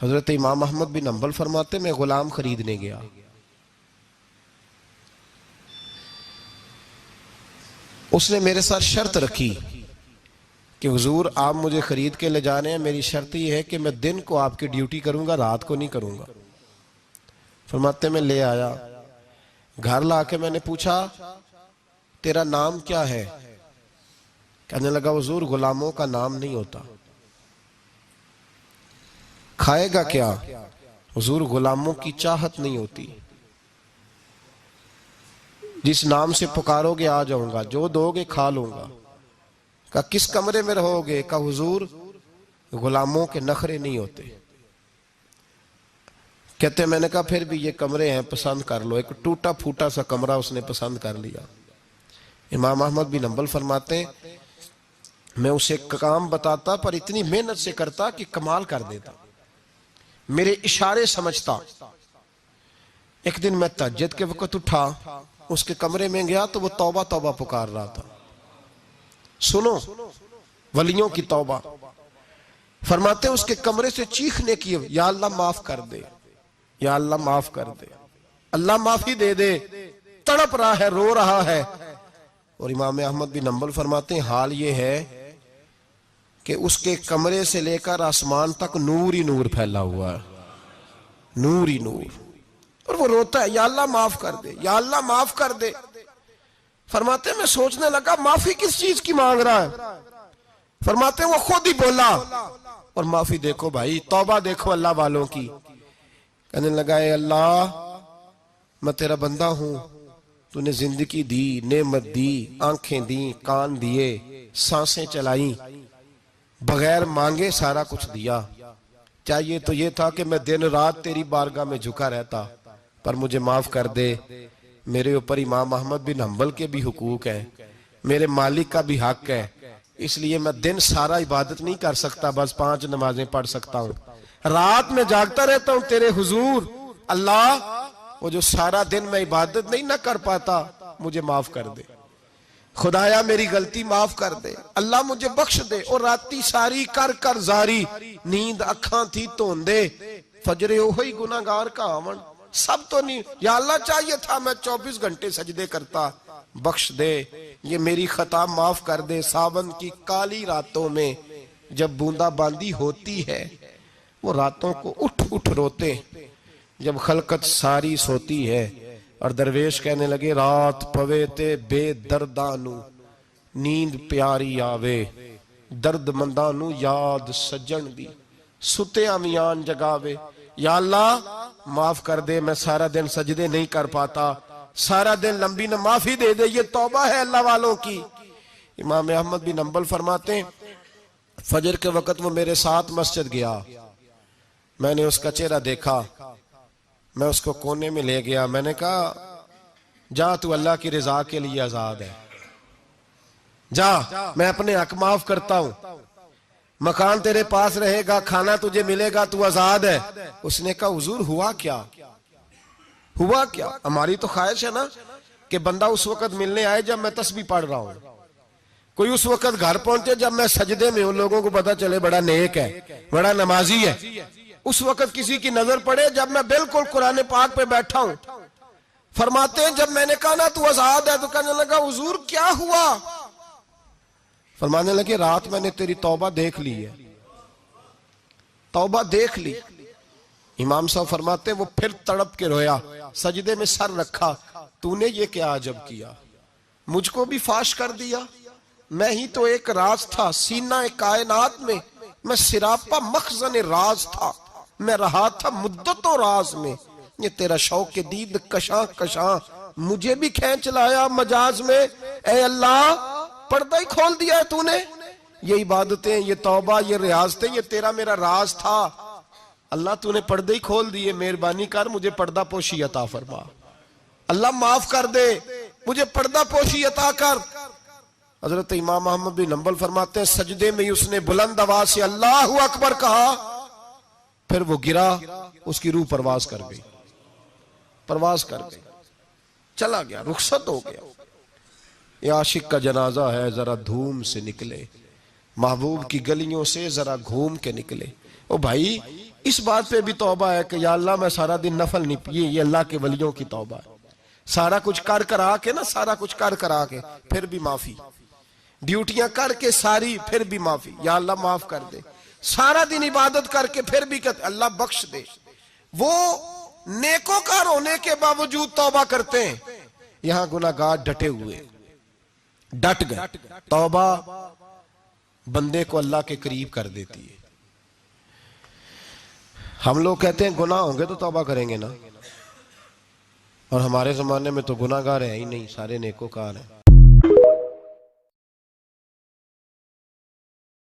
हजरत इमाम अहमद बिन हंबल फरमाते मैं गुलाम खरीदने गया। उसने मेरे साथ शर्त रखी कि हुजूर आप मुझे खरीद के ले जा रहे हैं, मेरी शर्त यह है कि मैं दिन को आपकी ड्यूटी करूंगा, रात को नहीं करूंगा। फरमाते मैं ले आया, घर ला के मैंने पूछा तेरा नाम क्या है? कहने लगा हुजूर गुलामों का नाम नहीं होता। खाएगा क्या? हुजूर गुलामों की चाहत नहीं होती, जिस नाम से पुकारोगे आ जाऊंगा, जो दोगे खा लूंगा। कहा किस कमरे में रहोगे? कहा हुजूर गुलामों के नखरे नहीं होते। कहते मैंने कहा फिर भी ये कमरे हैं, पसंद कर लो। एक टूटा फूटा सा कमरा उसने पसंद कर लिया। इमाम अहमद बिन हंबल फरमाते मैं उसे काम बताता पर इतनी मेहनत से करता कि कमाल कर देता, मेरे इशारे समझता। एक दिन मैं तहज्जुद के वक्त उठा, उसके कमरे में गया तो वो तौबा तौबा पुकार रहा था। सुनो वलियों की तौबा। फरमाते उसके कमरे से चीखने की, या अल्लाह माफ कर दे, या अल्लाह माफ कर दे, अल्लाह माफी दे दे। तड़प रहा है, रो रहा है। और इमाम अहमद बिन हंबल फरमाते हाल ये है कि उसके कमरे से लेकर आसमान तक नूर ही नूर फैला हुआ है, नूर ही नूर। और वो रोता है या अल्लाह माफ कर दे, या अल्लाह माफ कर दे। फरमाते मैं सोचने लगा माफी किस चीज की मांग रहा है। फरमाते वो खुद ही बोला, और माफी देखो भाई, तौबा देखो अल्लाह वालों की। कहने लगा अल्लाह मैं तेरा बंदा हूं, तूने जिंदगी दी, नेमत दी, आंखें दी, कान दिए, सांसें चलाई, बगैर मांगे सारा कुछ दिया। चाहिए तो ये था कि मैं दिन रात तेरी बारगाह में झुका रहता, पर मुझे माफ कर दे। मेरे ऊपर इमाम अहमद बिन हंबल के भी हुकूक है, मेरे मालिक का भी हक है, इसलिए मैं दिन सारा इबादत नहीं कर सकता, बस 5 नमाजें पढ़ सकता हूँ। रात में जागता रहता हूँ तेरे हुजूर। अल्लाह वो जो सारा दिन मैं इबादत नहीं ना कर पाता, मुझे माफ कर दे। खुदाया मेरी गलती माफ कर दे, अल्लाह मुझे बख्श दे। और राती सारी कर कर जारी, नींद अखा थी धोंदे, फजरे ओही गुनाहगार का आवन। सब तो नहीं, या अल्लाह चाहिए था मैं 24 घंटे सजदे करता, बख्श दे, ये मेरी खता माफ कर दे। सावन की काली रातों में जब बूंदाबांदी होती है, वो रातों को उठ उठ रोते, जब खलकत सारी सोती है। और दरवेश कहने लगे रात पवे ते बेदर्दानू, नींद प्यारी आवे, दर्द मंदानू याद सज्जन दी, सुते अमियान जगावे। या अल्लाह माफ कर दे, मैं सारा दिन सजदे नहीं कर पाता, सारा दिन लंबी न माफी दे दे, ये तौबा है अल्लाह वालों की। इमाम अहमद बिन हंबल फरमाते फजर के वक्त वो मेरे साथ मस्जिद गया, मैंने उसका चेहरा देखा, मैं उसको कोने में ले गया। मैंने कहा जा तू अल्लाह की रजा के लिए आजाद है, जा मैं अपने हक माफ करता हूं, मकान तेरे पास रहेगा, खाना तुझे मिलेगा, तू आजाद है। उसने कहा हुजूर हुआ क्या, हुआ क्या? हमारी तो ख्वाहिश है ना कि बंदा उस वक्त मिलने आए जब मैं तस्बीह पढ़ रहा हूं, कोई उस वक्त घर पहुंचे जब मैं सजदे में हूं, लोगों को पता चले बड़ा नेक है, बड़ा नमाजी है। उस वक्त किसी की नजर पड़े जब मैं बिल्कुल कुरान पाक पे बैठा हूं। फरमाते हैं जब मैंने कहा ना तू आजाद है, तो कहने लगा हुजूर क्या हुआ? फरमाने लगे रात मैंने तेरी तौबा देख ली है, तौबा देख ली। इमाम साहब फरमाते वो फिर तड़प के रोया, सजदे में सर रखा, तूने ये क्या अजब किया, मुझको भी फाश कर दिया, मैं ही तो एक राज था, सीना एक कायनात में, मैं सिरापा मखजन राज था, मैं रहा था मुद्दतों राज में, ये तेरा शौक के दीद कशा कशा मुझे भी खींच लाया मजाज में। ए अल्लाह पर्दा ही खोल दिया है तूने, ये इबादतें, ये तौबा, ये रियाजतें, ये तेरा मेरा राज था। अल्लाह तूने पर्दे ही खोल दिए, मेहरबानी कर मुझे पर्दा पोशी अता फरमा, अल्लाह माफ कर दे, मुझे पर्दा पोशी अता कर। हजरत इमाम अहमद बिन हंबल फरमाते हैं सजदे में ही उसने बुलंद आवाज से अल्लाहु अकबर कहा, फिर वो गिरा, उसकी रूह परवाज कर गई, परवाज कर गई, चला गया, रुखसत हो गया। ये आशिक का जनाजा है, जरा धूम से निकले, महबूब की गलियों से जरा घूम के निकले। ओ भाई इस बात पे भी तौबा है कि या अल्लाह मैं सारा दिन नफल नहीं पिए, ये अल्लाह के वलियों की तौबा है। सारा कुछ कर करा के ना, सारा कुछ कर करा के फिर भी माफी, ड्यूटियां करके सारी फिर भी माफी, या अल्लाह माफ कर दे। सारा दिन इबादत करके फिर भी कहते अल्लाह बख्श दे। वो नेकोकार होने के बावजूद तौबा करते हैं। यहां गुनाहगार डटे हुए, डट गए। तौबा बंदे को अल्लाह के करीब कर देती है। हम लोग कहते हैं गुनाह होंगे तो तौबा करेंगे ना, और हमारे जमाने में तो गुनाहगार है ही नहीं, सारे नेकोकार हैं।